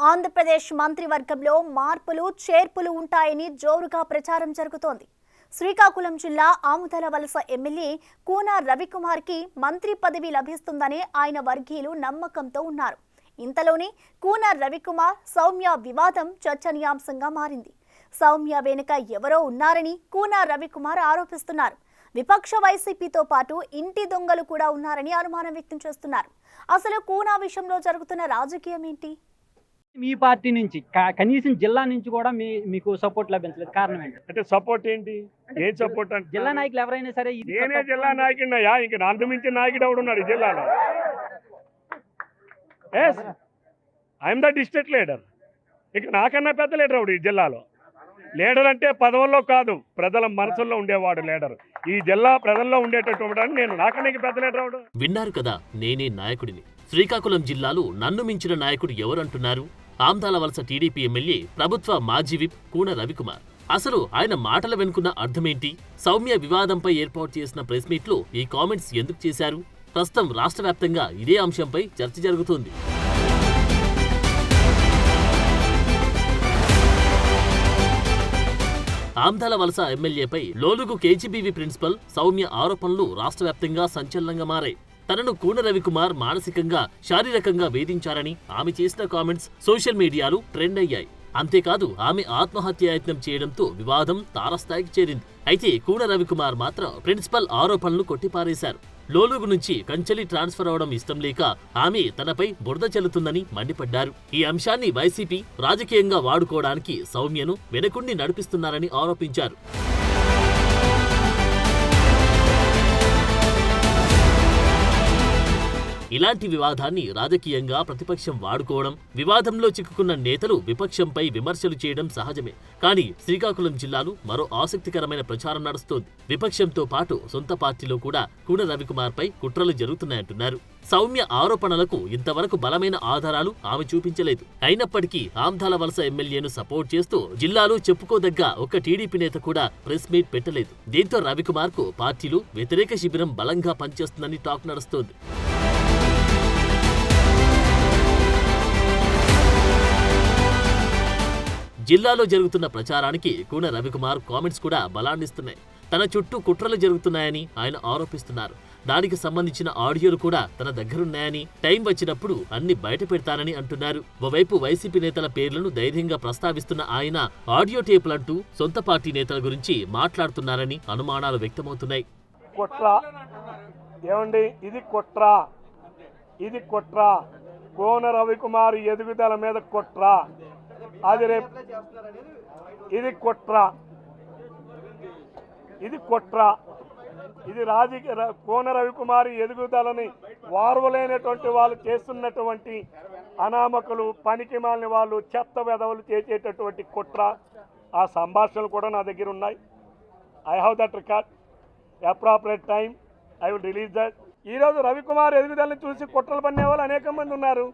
ఆంధ్రప్రదేశ్ మంత్రివర్గంలో మార్పులు చేర్పులు ఉంటాయని జోరుగా ప్రచారం జరుగుతోంది. శ్రీకాకుళం జిల్లా ఆముదాలవలస ఎమ్మెల్యే కూన రవికుమార్కి మంత్రి పదవి లభిస్తుందని ఆయన వర్గీయులు నమ్మకంతో ఉన్నారు. ఇంతలోనే కూన రవికుమార్ సౌమ్య వివాదం చర్చనీయాంశంగా మారింది. సౌమ్య వెనుక ఎవరో ఉన్నారని కూన రవికుమార్ ఆరోపిస్తున్నారు. విపక్ష వైసీపీతో పాటు ఇంటి దొంగలు కూడా ఉన్నారని అనుమానం వ్యక్తం చేస్తున్నారు. అసలు కూన విషయంలో జరుగుతున్న రాజకీయం ఏంటి? మీ పార్టీ నుంచి కనీసం జిల్లా నుంచి కూడా మీకు సపోర్ట్ లభించలేదు. కారణం ఏంటి? అంటే సపోర్ట్ ఏంటి? ఏం సపోర్ట్ అంటే జిల్లా నాయకులు ఎవరైనా సరే నేనే జిల్లా నాయకుడినయ్యా, ఇంక నాకు మించిన నాయకుడు ఎవడున్నాడు ఈ జిల్లాలో? Yes, I'm the district leader. ఇక నాకన్నా పెద్ద లీడర్ అవుడు ఈ జిల్లాలో. లీడర్ అంటే పదవుల్లో కాదు, ప్రజల మనసుల్లో ఉండేవాడు లీడర్. ఈ జిల్లా ప్రజల్లో ఉండేటటువంటి నేను నాకన్నా పెద్ద లీడర్ అవుడు. విన్నారు కదా, నేనే నాయకుడిని. శ్రీకాకుళం జిల్లాలో నన్ను మించిన నాయకుడు ఎవరంటున్నారు? ఆముదాలవలస టీడీపీ ఎమ్మెల్యే ప్రభుత్వ మాజీ విప్ కూన రవికుమార్. అసలు ఆయన మాటల వెనుకున్న అర్థమేంటి? సౌమ్య వివాదంపై ఏర్పాటు చేసిన ప్రెస్ మీట్ లో ఈ కామెంట్స్ ఎందుకు చేశారు? ప్రస్తుతం రాష్ట్ర వ్యాప్తంగా ఇదే అంశంపై చర్చ జరుగుతోంది. ఆముదాలవలస ఎమ్మెల్యేపై లోలుగు కేజీబీవీ ప్రిన్సిపల్ సౌమ్య ఆరోపణలు రాష్ట్ర వ్యాప్తంగా సంచలనంగా మారాయి. తనను కూన రవికుమార్ మానసికంగా, శారీరకంగా వేధించారని ఆమె చేసిన కామెంట్స్ సోషల్ మీడియాలో ట్రెండ్ అయ్యాయి. అంతేకాదు, ఆమె ఆత్మహత్యాయత్నం చేయడంతో వివాదం తారస్థాయికి చేరింది. అయితే కూన రవికుమార్ మాత్రం ప్రిన్సిపల్ ఆరోపణలు కొట్టిపారేశారు. లోలుగు నుంచి కంచెలి ట్రాన్స్ఫర్ అవడం ఇష్టం లేక ఆమె తనపై బురద చెల్లుతుందని మండిపడ్డారు. ఈ అంశాన్ని వైసీపీ రాజకీయంగా వాడుకోవడానికి సౌమ్యను వెనకుండి నడిపిస్తున్నారని ఆరోపించారు. ఇలాంటి వివాదాన్ని రాజకీయంగా ప్రతిపక్షం వాడుకోవడం, వివాదంలో చిక్కుకున్న నేతలు విపక్షంపై విమర్శలు చేయడం సహజమే. కానీ శ్రీకాకుళం జిల్లాలో మరో ఆసక్తికరమైన ప్రచారం నడుస్తోంది. విపక్షంతో పాటు సొంత పార్టీలో కూడా కూన రవికుమార్ పై కుట్రలు జరుగుతున్నాయంటున్నారు. సౌమ్య ఆరోపణలకు ఇంతవరకు బలమైన ఆధారాలు ఆమె చూపించలేదు. అయినప్పటికీ ఆముదాలవలస ఎమ్మెల్యేను సపోర్ట్ చేస్తూ జిల్లాలో చెప్పుకోదగ్గ ఒక్క టీడీపీ నేత కూడా ప్రెస్ మీట్ పెట్టలేదు. దీంతో రవికుమార్ కు పార్టీలో వ్యతిరేక శిబిరం బలంగా పనిచేస్తుందని టాక్ నడుస్తోంది. జిల్లాలో జరుగుతున్న ప్రచారానికి కూన రవికుమార్ కామెంట్స్ కూడా బలాన్నిస్తున్నాయి. తన చుట్టూ కుట్రలు జరుగుతున్నాయని ఆయన ఆరోపిస్తున్నారు. దానికి సంబంధించిన ఆడియోలు కూడా తన దగ్గరున్నాయని, టైం వచ్చినప్పుడు అన్ని బయట పెడతానని అంటున్నారు. ఓవైపు వైసీపీ నేతల పేర్లను ధైర్యంగా ప్రస్తావిస్తున్న ఆయన ఆడియో టేపులంటూ సొంత పార్టీ నేతల గురించి మాట్లాడుతున్నారని అనుమానాలు వ్యక్తమవుతున్నాయి. ఇది కుట్ర, కూన రవికుమార్ ఎదుగుదల మీద కుట్ర. అది రేపు ఇది కుట్ర. ఇది రాజకీయ కూన రవికుమార్ ఎదుగుదలని వార్వలేనటువంటి వాళ్ళు చేస్తున్నటువంటి అనామకులు, పనికి మాలిన వాళ్ళు, చెత్త వెధవలు చేసేటటువంటి కుట్ర. ఆ సంభాషణలు కూడా నా దగ్గర ఉన్నాయి. I have that record. Appropriate time I will release that. ఈరోజు రవికుమార్ ఎదుగుదలని చూసి కుట్రలు పన్నేవాళ్ళు అనేక మంది ఉన్నారు.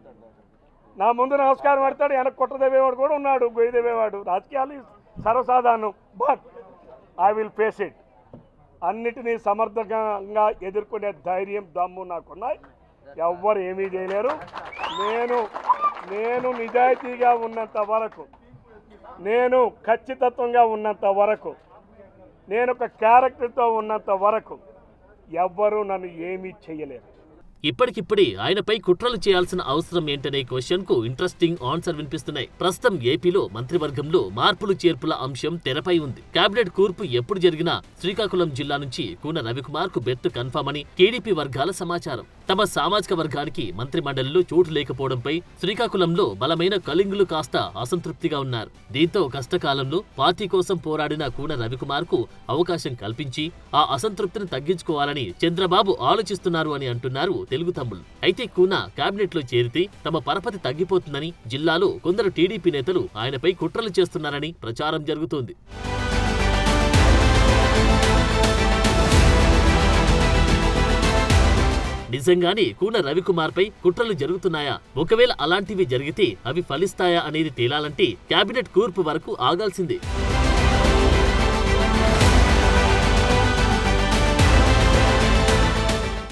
నా ముందు నమస్కారం పెడతాడు, వెనక్కి కుట్ర దేవేవాడు కూడా ఉన్నాడు, గొయ్యి దేవేవాడు. రాజకీయాలు సర్వసాధారణం. But I will face it. అన్నిటినీ సమర్థంగా ఎదుర్కొనే ధైర్యం, దమ్ము నాకున్నాయి. ఎవ్వరు ఏమీ చేయలేరు. నేను నిజాయితీగా ఉన్నంత వరకు, నేను ఖచ్చితత్వంగా ఉన్నంత వరకు, నేను ఒక క్యారెక్టర్తో ఉన్నంత వరకు ఎవ్వరూ నన్ను ఏమీ చెయ్యలేరు. ఇప్పటికిప్పుడే ఆయనపై కుట్రలు చేయాల్సిన అవసరం ఏంటనే క్వశ్చన్ కు ఇంట్రెస్టింగ్ ఆన్సర్ వినిపిస్తున్నాయి. ప్రస్తుతం ఏపీలో మంత్రివర్గంలో మార్పులు చేర్పుల అంశం తెరపై ఉంది. కేబినెట్ కూర్పు ఎప్పుడు జరిగినా శ్రీకాకుళం జిల్లా నుంచి కూన రవికుమార్ కు బెర్త్ కన్ఫర్మ్ అని టీడీపీ వర్గాల సమాచారం. తమ సామాజిక వర్గానికి మంత్రి మండలిలో చోటు లేకపోవడంపై శ్రీకాకుళంలో బలమైన కలింగులు కాస్త అసంతృప్తిగా ఉన్నారు. దీంతో కష్టకాలంలో పార్టీ కోసం పోరాడిన కూన రవికుమార్ కు అవకాశం కల్పించి ఆ అసంతృప్తిని తగ్గించుకోవాలని చంద్రబాబు ఆలోచిస్తున్నారు అని అంటున్నారు తెలుగు తమ్ముళ్లు. అయితే కూన కేబినెట్ లో చేరితే తమ పరపతి తగ్గిపోతుందని జిల్లాలో కొందరు టీడీపీ నేతలు ఆయనపై కుట్రలు చేస్తున్నారని ప్రచారం జరుగుతోంది. నిజంగానే కూన రవికుమార్ పై కుట్రలు జరుగుతున్నాయా? ఒకవేళ అలాంటివి జరిగితే అవి ఫలిస్తాయా అనేది తేలాలంటే కేబినెట్ కూర్పు వరకు ఆగాల్సిందే.